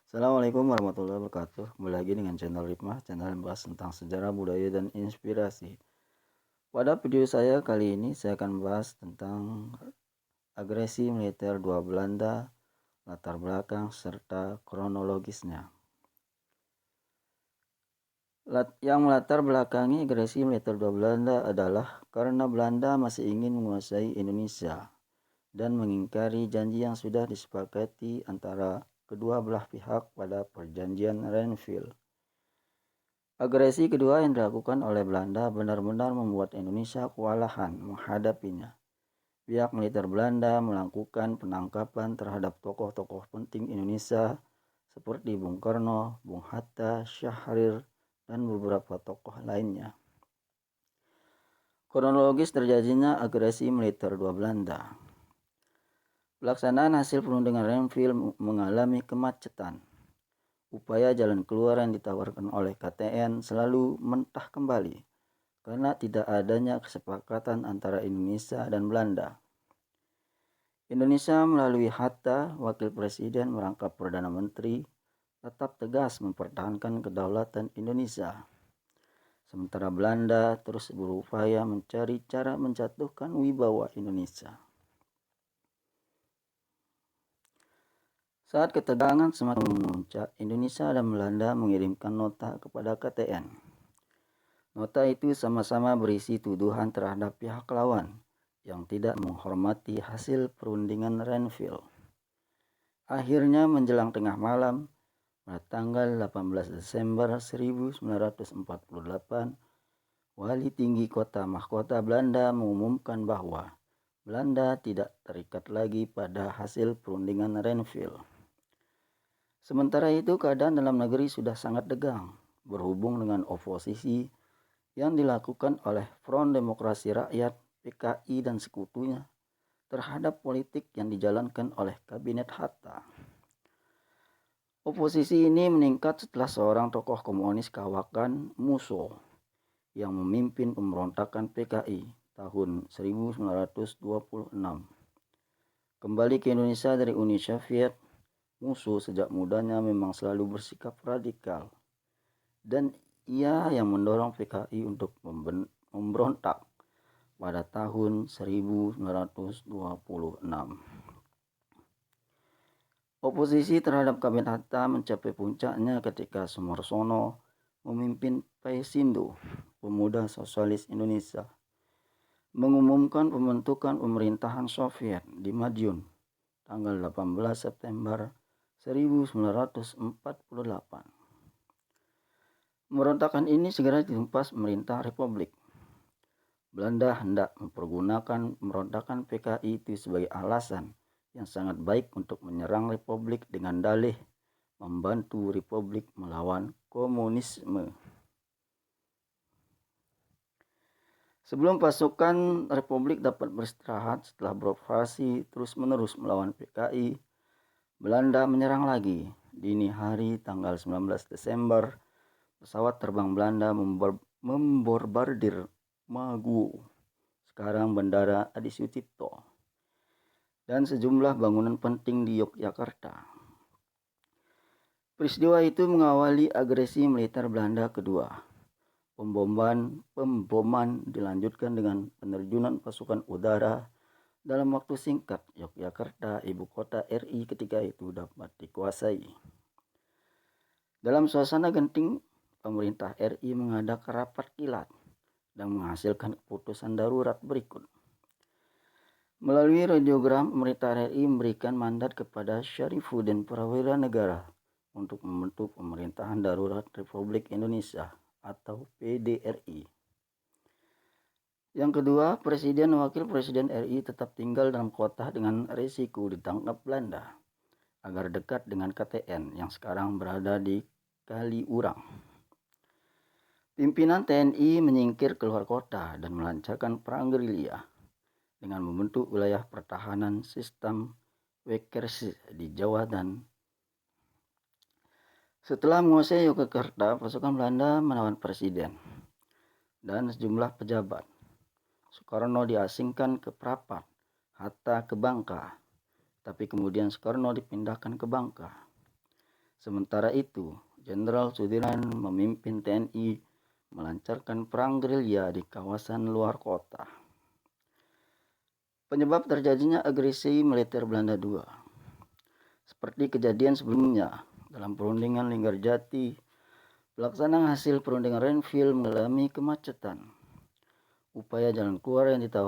Assalamualaikum warahmatullahi wabarakatuh. Kembali lagi dengan channel Ripmah, channel yang membahas tentang sejarah, budaya, dan inspirasi. Pada video saya kali ini saya akan membahas tentang agresi militer dua Belanda, latar belakang, serta kronologisnya. Yang melatar belakangi agresi militer dua Belanda adalah karena Belanda masih ingin menguasai Indonesia dan mengingkari janji yang sudah disepakati antara kedua belah pihak pada perjanjian Renville. Agresi kedua yang dilakukan oleh Belanda benar-benar membuat Indonesia kewalahan menghadapinya. Pihak militer Belanda melakukan penangkapan terhadap tokoh-tokoh penting Indonesia seperti Bung Karno, Bung Hatta, Syahrir, dan beberapa tokoh lainnya. Kronologis terjadinya agresi militer dua Belanda. Pelaksanaan hasil perundingan Renville mengalami kemacetan. Upaya jalan keluar yang ditawarkan oleh KTN selalu mentah kembali karena tidak adanya kesepakatan antara Indonesia dan Belanda. Indonesia melalui Hatta, Wakil Presiden merangkap Perdana Menteri, tetap tegas mempertahankan kedaulatan Indonesia. Sementara Belanda terus berupaya mencari cara menjatuhkan wibawa Indonesia. Saat ketegangan semakin memuncak, Indonesia dan Belanda mengirimkan nota kepada KTN. Nota itu sama-sama berisi tuduhan terhadap pihak lawan yang tidak menghormati hasil perundingan Renville. Akhirnya menjelang tengah malam, pada tanggal 18 Desember 1948, Wali Tinggi Kota Mahkota Belanda mengumumkan bahwa Belanda tidak terikat lagi pada hasil perundingan Renville. Sementara itu keadaan dalam negeri sudah sangat tegang berhubung dengan oposisi yang dilakukan oleh Front Demokrasi Rakyat (PKI) dan sekutunya terhadap politik yang dijalankan oleh Kabinet Hatta. Oposisi ini meningkat setelah seorang tokoh komunis kawakan Musso yang memimpin pemberontakan PKI tahun 1926 kembali ke Indonesia dari Uni Soviet. Musso sejak mudanya memang selalu bersikap radikal dan ia yang mendorong PKI untuk memberontak pada tahun 1926. Oposisi terhadap Kabinet Hatta mencapai puncaknya ketika Sumarsono memimpin Paisindo, Pemuda Sosialis Indonesia, mengumumkan pembentukan pemerintahan Soviet di Madiun tanggal 18 September 1948. Pemberontakan ini segera ditumpas pemerintah Republik. Belanda hendak mempergunakan pemberontakan PKI itu sebagai alasan yang sangat baik untuk menyerang Republik dengan dalih membantu Republik melawan komunisme. Sebelum pasukan Republik dapat beristirahat setelah beroperasi terus-menerus melawan PKI, Belanda menyerang lagi. Dini hari tanggal 19 Desember, pesawat terbang Belanda membombardir Maguwo, sekarang Bandara Adi Sucipto, dan sejumlah bangunan penting di Yogyakarta. Peristiwa itu mengawali agresi militer Belanda kedua. Pemboman dilanjutkan dengan penerjunan pasukan udara. Dalam waktu singkat, Yogyakarta, ibu kota RI ketika itu, dapat dikuasai. Dalam suasana genting, pemerintah RI mengadakan rapat kilat dan menghasilkan keputusan darurat berikut. Melalui radiogram, pemerintah RI memberikan mandat kepada Syarifuddin Prawira Negara untuk membentuk pemerintahan darurat Republik Indonesia atau PDRI. Yang kedua, Presiden dan Wakil Presiden RI tetap tinggal dalam kota dengan risiko ditangkap Belanda agar dekat dengan KTN yang sekarang berada di Kaliurang. Pimpinan TNI menyingkir keluar kota dan melancarkan perang gerilya dengan membentuk wilayah pertahanan sistem Wekerse di Jawa. Dan setelah menguasai Yogyakarta, pasukan Belanda menawan presiden dan sejumlah pejabat. Soekarno diasingkan ke Prapat, Hatta ke Bangka, tapi kemudian Soekarno dipindahkan ke Bangka. Sementara itu, Jenderal Sudirman memimpin TNI melancarkan perang gerilya di kawasan luar kota. Penyebab terjadinya agresi militer Belanda II. Seperti kejadian sebelumnya, dalam perundingan Linggarjati, pelaksanaan hasil perundingan Renville mengalami kemacetan. Upaya jalan keluar yang ditawarkan